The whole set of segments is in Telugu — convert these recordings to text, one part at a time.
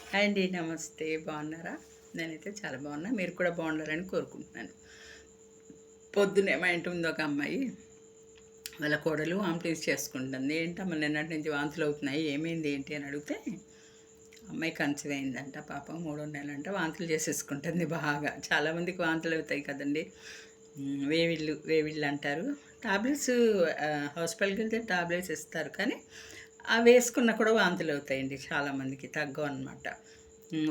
హాయ్ అండి, నమస్తే. బాగున్నారా? నేనైతే చాలా బాగున్నా. మీరు కూడా బాగుండాలని కోరుకుంటున్నాను. పొద్దున్నే మా ఇంటి ముందు ఒక అమ్మాయి వాళ్ళ కోడలు వామిటింగ్స్ చేసుకుంటుంది. ఏంటమ్మా నిన్నటి నుంచి వాంతులు అవుతున్నాయి, ఏమైంది ఏంటి అని అడిగితే అమ్మాయి కన్సీవ్ అయిందంట. పాపం 3వ నెలంట. వాంతులు చేసేసుకుంటుంది బాగా. చాలామందికి వాంతులు అవుతాయి కదండి. వేవిళ్ళు అంటారు. టాబ్లెట్స్ హాస్పిటల్కి వెళ్తే టాబ్లెట్స్ ఇస్తారు, కానీ అవి వేసుకున్నా కూడా వాంతులు అవుతాయండి. చాలామందికి తగ్గవు అనమాట.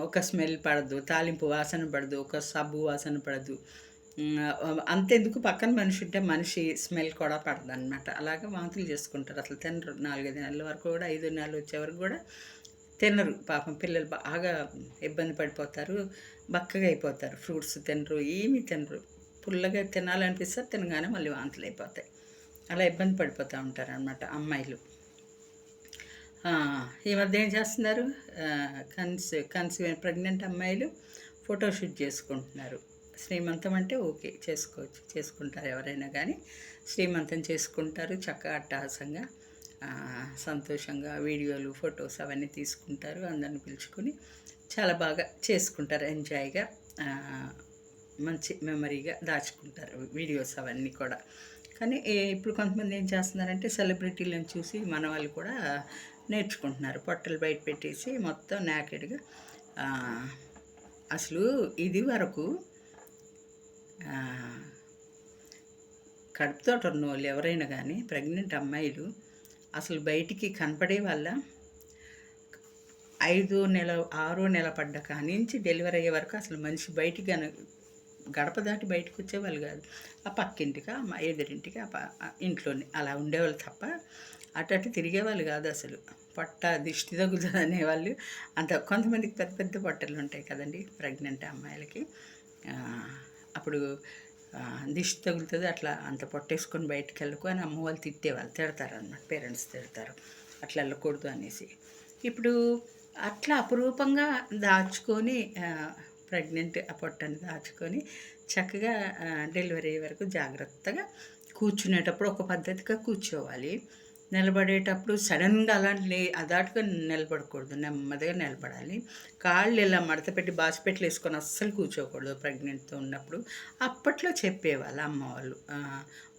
ఒక స్మెల్ పడదు, తాలింపు వాసన పడదు, ఒక సబ్బు వాసన పడదు. అంతెందుకు, పక్కన మనిషి ఉంటే మనిషి స్మెల్ కూడా పడదనమాట. అలాగే వాంతులు చేసుకుంటారు. అసలు తినరు. 4-5 నెలల వరకు కూడా, 5 నెలలు వచ్చే వరకు కూడా తినరు. పాపం పిల్లలు బాగా ఇబ్బంది పడిపోతారు, బక్కగా అయిపోతారు. ఫ్రూట్స్ తినరు, ఏమీ తినరు. పుల్లగా తినాలనిపిస్తే తినగానే మళ్ళీ వాంతులు అయిపోతాయి. అలా ఇబ్బంది పడిపోతూ ఉంటారనమాట అమ్మాయిలు. ఈ మధ్య ఏం చేస్తున్నారు, కన్సీవ్ ప్రెగ్నెంట్ అమ్మాయిలు ఫోటోషూట్ చేసుకుంటున్నారు. శ్రీమంతం అంటే ఓకే, చేసుకోవచ్చు, చేసుకుంటారు ఎవరైనా. కానీ శ్రీమంతం చేసుకుంటారు చక్కగా అట్టహాసంగా, సంతోషంగా వీడియోలు, ఫొటోస్ అవన్నీ తీసుకుంటారు. అందరిని పిలుచుకొని చాలా బాగా చేసుకుంటారు, ఎంజాయ్గా. మంచి మెమరీగా దాచుకుంటారు వీడియోస్ అవన్నీ కూడా. కానీ ఇప్పుడు కొంతమంది ఏం చేస్తున్నారంటే, సెలబ్రిటీలను చూసి మన వాళ్ళు కూడా నేర్చుకుంటున్నారు. పొట్టలు బయట పెట్టేసి మొత్తం నాకెడ్గా. అసలు ఇది వరకు కడుపుతోటి ఉన్న వాళ్ళు ఎవరైనా కానీ, ప్రెగ్నెంట్ అమ్మాయిలు అసలు బయటికి కనపడే వాళ్ళ 5వ నెల 6వ నెల పడ్డ కానించి డెలివరీ అయ్యే వరకు అసలు మనిషి బయటికి గడప దాటి బయటకు వచ్చేవాళ్ళు కాదు. ఆ పక్కింటికి, ఆ ఎదురింటికి, ఇంట్లోనే అలా ఉండేవాళ్ళు తప్ప అటు తిరిగేవాళ్ళు కాదు అసలు. పొట్ట దిష్టి తగులుతుంది అనేవాళ్ళు. అంత కొంతమందికి పెద్ద పెద్ద పొట్టలు ఉంటాయి కదండి ప్రెగ్నెంట్ అమ్మాయిలకి. అప్పుడు దిష్టి తగులుతుంది, అట్లా అంత పొట్టేసుకొని బయటకు వెళ్ళకు అని అమ్మ వాళ్ళు తిట్టేవాళ్ళు, తిడతారు అన్నమాట. పేరెంట్స్ తిడతారు అట్లా వెళ్ళకూడదు అనేసి. ఇప్పుడు అట్లా అపురూపంగా దాచుకొని, ప్రెగ్నెంట్ ఆ పొట్టని దాచుకొని చక్కగా డెలివరీ అయ్యే వరకు జాగ్రత్తగా కూర్చునేటప్పుడు ఒక పద్ధతిగా కూర్చోవాలి. నిలబడేటప్పుడు సడన్గా అలాంటి అదాటుగా నిలబడకూడదు, నెమ్మదిగా నిలబడాలి. కాళ్ళు ఇలా మడత పెట్టి బాసిపెట్లు వేసుకొని అస్సలు కూర్చోకూడదు ప్రెగ్నెంట్తో ఉన్నప్పుడు. అప్పట్లో చెప్పేవాళ్ళు అమ్మ వాళ్ళు.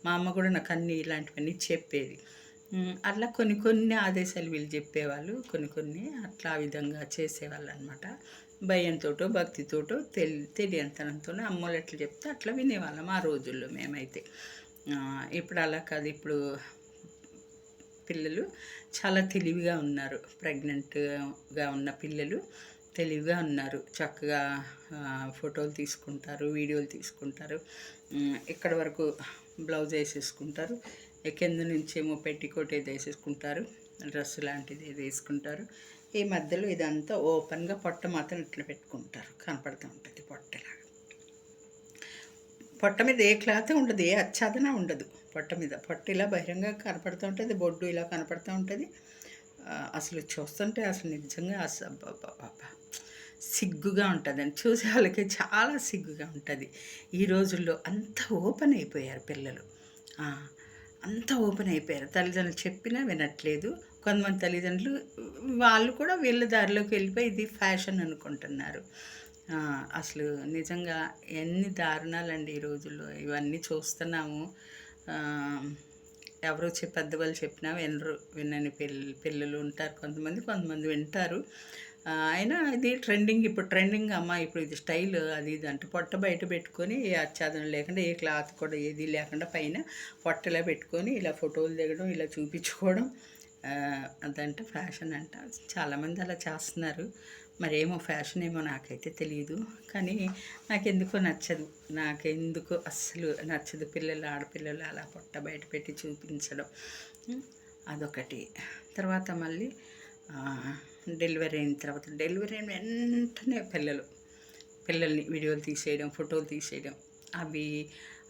మా అమ్మ కూడా నాకు అన్నీ ఇలాంటివన్నీ చెప్పేది. అట్లా కొన్ని కొన్ని ఆదేశాలు వీళ్ళు చెప్పేవాళ్ళు, కొన్ని అట్లా ఆ విధంగా చేసేవాళ్ళు అనమాట. భయంతోటో భక్తితోటో తెలియనితనంతోనో అమ్మోళ్ళు ఎట్లా చెప్తే అట్లా వినేవాళ్ళం ఆ రోజుల్లో మేమైతే. ఇప్పుడు అలా కాదు. ఇప్పుడు పిల్లలు చాలా తెలివిగా ఉన్నారు. ప్రెగ్నెంట్గా ఉన్న పిల్లలు తెలివిగా ఉన్నారు. చక్కగా ఫోటోలు తీసుకుంటారు, వీడియోలు తీసుకుంటారు. ఇక్కడ వరకు బ్లౌజ్ వేసేసుకుంటారు, కింద నుంచేమో పెట్టికోట్ ఏది వేసేసుకుంటారు, డ్రెస్ లాంటిది ఏది వేసుకుంటారు. ఈ మధ్యలో ఇదంతా ఓపెన్గా పొట్ట మాత్రం ఇట్లా పెట్టుకుంటారు, కనపడుతూ ఉంటుంది పొట్టలాగా. పొట్ట మీద ఏ క్లాత్ ఉండదు, ఏ అచ్చాదన ఉండదు. పొట్ట మీద పొట్ట ఇలా బహిరంగ కనపడుతూ ఉంటుంది, బొడ్డు ఇలా కనపడుతూ ఉంటుంది. అసలు చూస్తుంటే అసలు నిజంగా సిగ్గుగా ఉంటుందండి. చూసే వాళ్ళకి చాలా సిగ్గుగా ఉంటుంది. ఈ రోజుల్లో అంత ఓపెన్ అయిపోయారు పిల్లలు, అంత ఓపెన్ అయిపోయారు. తల్లిదండ్రులు చెప్పినా వినట్లేదు. కొంతమంది తల్లిదండ్రులు వాళ్ళు కూడా వీళ్ళ దారిలోకి వెళ్ళిపోయి ఇది ఫ్యాషన్ అనుకుంటున్నారు. అసలు నిజంగా ఎన్ని దారుణాలండి ఈ రోజుల్లో. ఇవన్నీ చూస్తున్నాము. ఎవరో పెద్దవాళ్ళు చెప్పినా వినరు. వినని పిల్లలు ఉంటారు. కొంతమంది వింటారు. అయినా ఇది ట్రెండింగ్, ఇప్పుడు ట్రెండింగ్ అమ్మ. ఇప్పుడు ఇది స్టైల్, అది ఇది అంటే పొట్ట బయట పెట్టుకొని ఆచ్ఛాదన లేకుండా, ఏ క్లాత్ కూడా ఏది లేకుండా పైన పొట్టలా పెట్టుకొని ఇలా ఫోటోలు దిగడం, ఇలా చూపించుకోవడం, అదంటే ఫ్యాషన్ అంట. చాలామంది అలా చేస్తున్నారు. మరేమో ఫ్యాషన్ ఏమో నాకైతే తెలియదు, కానీ నాకెందుకు అస్సలు నచ్చదు. ఆడపిల్లలు అలా పొట్ట బయట పెట్టి చూపించడం, అదొకటి. తర్వాత మళ్ళీ డెలివరీ అయిన వెంటనే పిల్లల్ని వీడియోలు తీసేయడం, ఫోటోలు తీసేయడం. అవి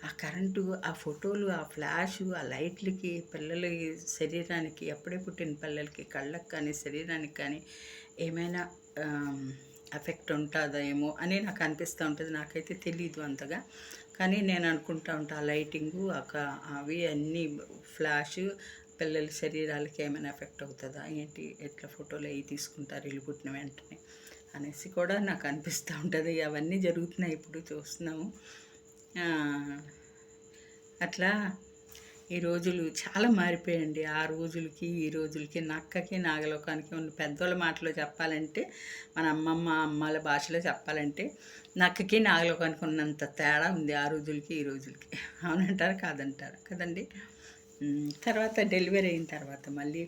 ఆ కరెంటు, ఆ ఫోటోలు, ఆ ఫ్లాషు, ఆ లైట్లకి పిల్లల శరీరానికి, అప్పుడే పుట్టిన పిల్లలకి కళ్ళకి కానీ శరీరానికి కానీ ఏమైనా ఎఫెక్ట్ ఉంటుందేమో అని నాకు అనిపిస్తూ ఉంటుంది. నాకైతే తెలీదు అంతగా, కానీ నేను అనుకుంటూ ఉంటాను ఆ లైటింగు, అవి అన్నీ ఫ్లాషు పిల్లల శరీరాలకి ఏమైనా ఎఫెక్ట్ అవుతుందా ఏంటి, ఎట్లా ఫోటోలు అవి తీసుకుంటారు వీళ్ళు పుట్టిన వెంటనే. అనేసి కూడా నాకు అనిపిస్తూ ఉంటుంది. అవన్నీ జరుగుతున్నాయి, ఇప్పుడు చూస్తున్నాము. అట్లా ఈ రోజులు చాలా మారిపోయాయండి. ఆ రోజులకి ఈ రోజులకి, నక్కకి నాగలోకానికి ఉన్న పెద్దోళ్ళ మాటలో చెప్పాలంటే, మన అమ్మల భాషలో చెప్పాలంటే, నక్కకి నాగలోకానికి ఉన్నంత తేడా ఉంది ఆ రోజులకి ఈ రోజులకి. అవునంటారా కాదంటారా కదండి. తర్వాత డెలివరీ అయిన తర్వాత మళ్ళీ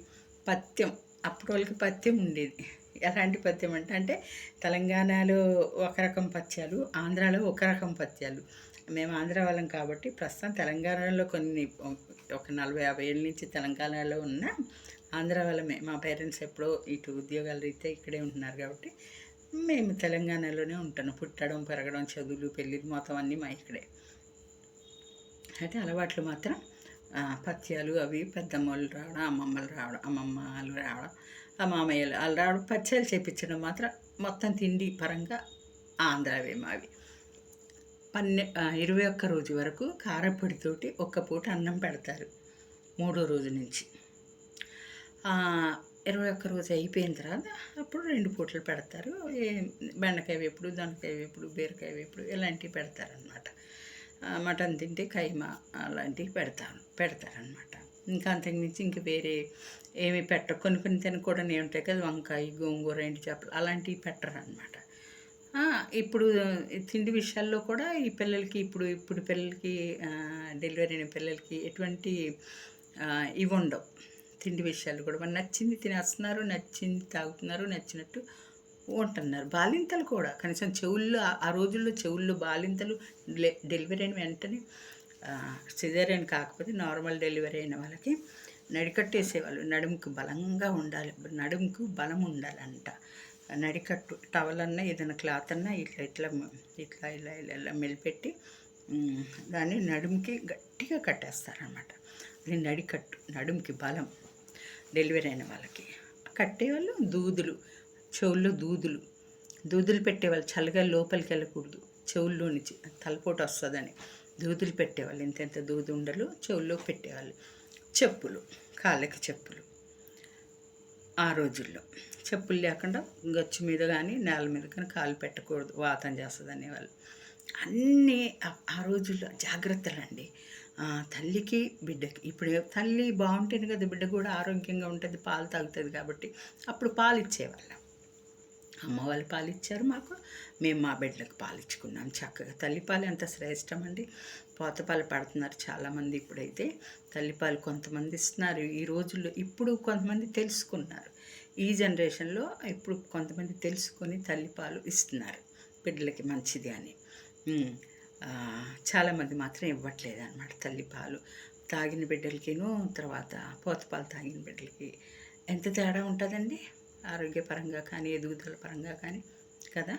పథ్యం, అప్పటి వాళ్ళకి పథ్యం ఉండేది. ఎలాంటి పథ్యం అంటే తెలంగాణలో ఒక రకం పథ్యాలు, ఆంధ్రాలో ఒక రకం పథ్యాలు. మేము ఆంధ్ర వాళ్ళం కాబట్టి ప్రస్తుతం తెలంగాణలో ఒక 40-50 ఏళ్ళ నుంచి తెలంగాణలో ఉన్న ఆంధ్ర వాళ్ళమే. మా పేరెంట్స్ ఎప్పుడో ఇటు ఉద్యోగాల రీత్యా ఇక్కడే ఉంటున్నారు కాబట్టి మేము తెలంగాణలోనే ఉంటాను. పుట్టడం, పెరగడం, చదువులు, పెళ్ళిళ్ళు మొత్తం అన్నీ మా ఇక్కడే. అయితే అలవాట్లు మాత్రం పథ్యాలు అవి పెద్దమ్మలు రావడం, అమ్మమ్మలు రావడం, ఆ మామయ్యలు వాళ్ళు రావడం, పథ్యాలు చేపించడం మాత్రం మొత్తం తిండి పరంగా ఆంధ్రావే మావి. 21 రోజు వరకు కారపొడితోటి ఒక్క పూట అన్నం పెడతారు. 3వ రోజు నుంచి 21 రోజు అయిపోయిన తర్వాత అప్పుడు 2 పూటలు పెడతారు. బెండకాయ వేపుడు, దొండకాయ వేపుడు, బీరకాయ వేపుడు ఇలాంటివి పెడతారనమాట. మటన్ తింటే కైమా అలాంటివి పెడతారనమాట. ఇంకా అంతకుమించి ఇంక వేరే ఏమి కొన్ని తినకూడని ఉంటాయి కదా, వంకాయ, గోంగూర, ఎండు చేపలు అలాంటివి పెట్టరనమాట. ఇప్పుడు తిండి విషయాల్లో కూడా ఈ పిల్లలకి ఇప్పుడు పిల్లలకి డెలివరీ అయిన పిల్లలకి ఎటువంటి ఇవి ఉండవు. తిండి విషయాలు కూడా మన నచ్చింది తినేస్తున్నారు, నచ్చింది తాగుతున్నారు, నచ్చినట్టు ఉంటున్నారు. బాలింతలు కూడా కనీసం చెవుల్లో ఆ రోజుల్లో చెవుల్లో బాలింతలు డెలివరీ అయిన వెంటనే సిజేరియన్ కాకపోతే నార్మల్ డెలివరీ అయిన వాళ్ళకి నడికట్టేసేవాళ్ళు. నడుముకు బలంగా ఉండాలి, నడుముకు బలం ఉండాలంట. నడికట్టు టవల్ అన్నా ఏదైనా క్లాత్ అన్నా ఇలా మెలిపెట్టి దాన్ని నడుముకి గట్టిగా కట్టేస్తారనమాట. అది నడికట్టు, నడుముకి బలం డెలివరీ అయిన వాళ్ళకి. కట్టేవాళ్ళు చెవుల్లో దూదులు పెట్టేవాళ్ళు. చల్లగా లోపలికి వెళ్ళకూడదు, చెవుల్లో నుంచి తలపోటు వస్తుందని దూదులు పెట్టేవాళ్ళు. ఇంత దూదు ఉండలు చెవుల్లో పెట్టేవాళ్ళు. చెప్పులు, కాళ్ళకి చెప్పులు. ఆ రోజుల్లో చెప్పులు లేకుండా గచ్చు మీద కానీ నేల మీద కానీ కాలు పెట్టకూడదు, వాతం చేస్తుంది అనేవాళ్ళు. అన్నీ ఆ రోజుల్లో జాగ్రత్తలండి. తల్లికి బిడ్డకి. ఇప్పుడు తల్లి బాగుంటేనే కదా బిడ్డ కూడా ఆరోగ్యంగా ఉంటుంది, పాలు తాగుతుంది. కాబట్టి అప్పుడు పాలు ఇచ్చేవాళ్ళం. అమ్మ వాళ్ళు పాలు ఇచ్చారు మాకు, మేము మా బిడ్డలకు పాలు ఇచ్చుకున్నాం చక్కగా. తల్లిపాలు ఎంత శ్రేష్టం అండి. పోతపాలు పడుతున్నారు చాలామంది. ఇప్పుడైతే తల్లిపాలు కొంతమంది ఇస్తున్నారు ఈ రోజుల్లో. ఇప్పుడు కొంతమంది తెలుసుకున్నారు, ఈ జనరేషన్లో ఇప్పుడు కొంతమంది తెలుసుకొని తల్లిపాలు ఇస్తున్నారు బిడ్డలకి మంచిది అని. చాలామంది మాత్రం ఇవ్వట్లేదు అనమాట. తల్లిపాలు తాగిన బిడ్డలకిను తర్వాత పోతపాలు తాగిన బిడ్డలకి ఎంత తేడా ఉంటుందండి, ఆరోగ్యపరంగా కానీ ఎదుగుదల పరంగా కానీ కదా.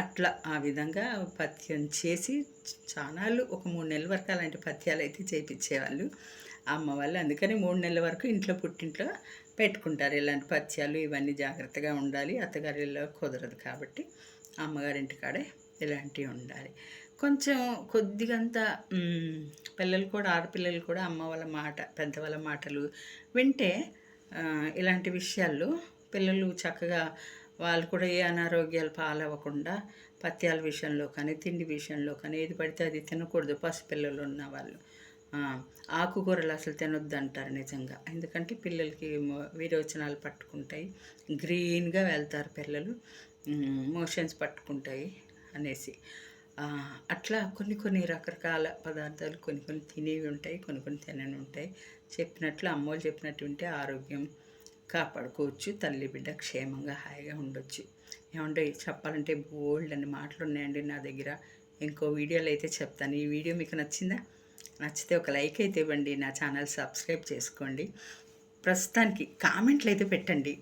అట్లా ఆ విధంగా పథ్యం చేసి చానాళ్ళు ఒక 3 నెలల వరకు అలాంటి పథ్యాలు అయితే చేయించేవాళ్ళు అమ్మ వాళ్ళు. అందుకని 3 నెలల వరకు పుట్టింట్లో పెట్టుకుంటారు ఇలాంటి పథ్యాలు. ఇవన్నీ జాగ్రత్తగా ఉండాలి. అత్తగారిలో కుదరదు కాబట్టి అమ్మగారింటికాడే ఇలాంటివి ఉండాలి. కొంచెం కొద్దిగంత పిల్లలు కూడా, ఆడపిల్లలు కూడా అమ్మ వాళ్ళ మాట, పెద్దవాళ్ళ మాటలు వింటే ఇలాంటి విషయాల్లో పిల్లలు చక్కగా వాళ్ళు కూడా ఏ అనారోగ్యాలు పాలవ్వకుండా పథ్యాల విషయంలో కానీ తిండి విషయంలో కానీ ఏది పడితే అది తినకూడదు. పసిపిల్లలు ఉన్న వాళ్ళు ఆకుకూరలు అసలు తినొద్దు అంటారు నిజంగా. ఎందుకంటే పిల్లలకి విరోచనాలు పట్టుకుంటాయి, గ్రీన్గా వెళ్తారు పిల్లలు, మోషన్స్ పట్టుకుంటాయి అనేసి. అట్లా కొన్ని రకరకాల పదార్థాలు కొన్ని తినేవి ఉంటాయి, కొన్ని తినని ఉంటాయి. చెప్పినట్లు అమ్మోళ్ళు చెప్పినట్టు ఉంటే ఆరోగ్యం కాపాడుకోవచ్చు, తల్లి బిడ్డ క్షేమంగా హాయిగా ఉండొచ్చు. ఏమంటే చెప్పాలంటే బోల్డ్ అని మాటలు ఉన్నాయండి నా దగ్గర. ఇంకో వీడియోలో అయితే చెప్తాను. ఈ వీడియో మీకు నచ్చిందా? నచ్చితే ఒక లైక్ అయితే ఇవ్వండి, నా ఛానల్ సబ్స్క్రైబ్ చేసుకోండి. ప్రస్తుతానికి కామెంట్లు అయితే పెట్టండి.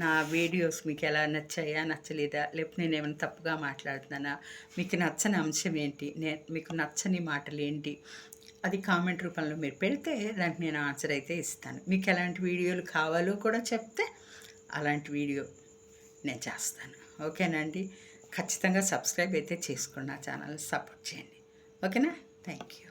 నా వీడియోస్ మీకు ఎలా నచ్చాయా, నచ్చలేదా, లేకపోతే నేను ఏమైనా తప్పుగా మాట్లాడుతున్నానా, మీకు నచ్చని అంశం ఏంటి, మీకు నచ్చని మాటలు ఏంటి, అది కామెంట్ రూపంలో మీరు పెడితే దానికి నేను ఆన్సర్ అయితే ఇస్తాను. మీకు ఎలాంటి వీడియోలు కావాలో కూడా చెప్తే అలాంటి వీడియో నేను చేస్తాను. ఓకేనా అండి? ఖచ్చితంగా సబ్స్క్రైబ్ అయితే చేసుకోండి, నా ఛానల్ సపోర్ట్ చేయండి. ఓకేనా? Thank you.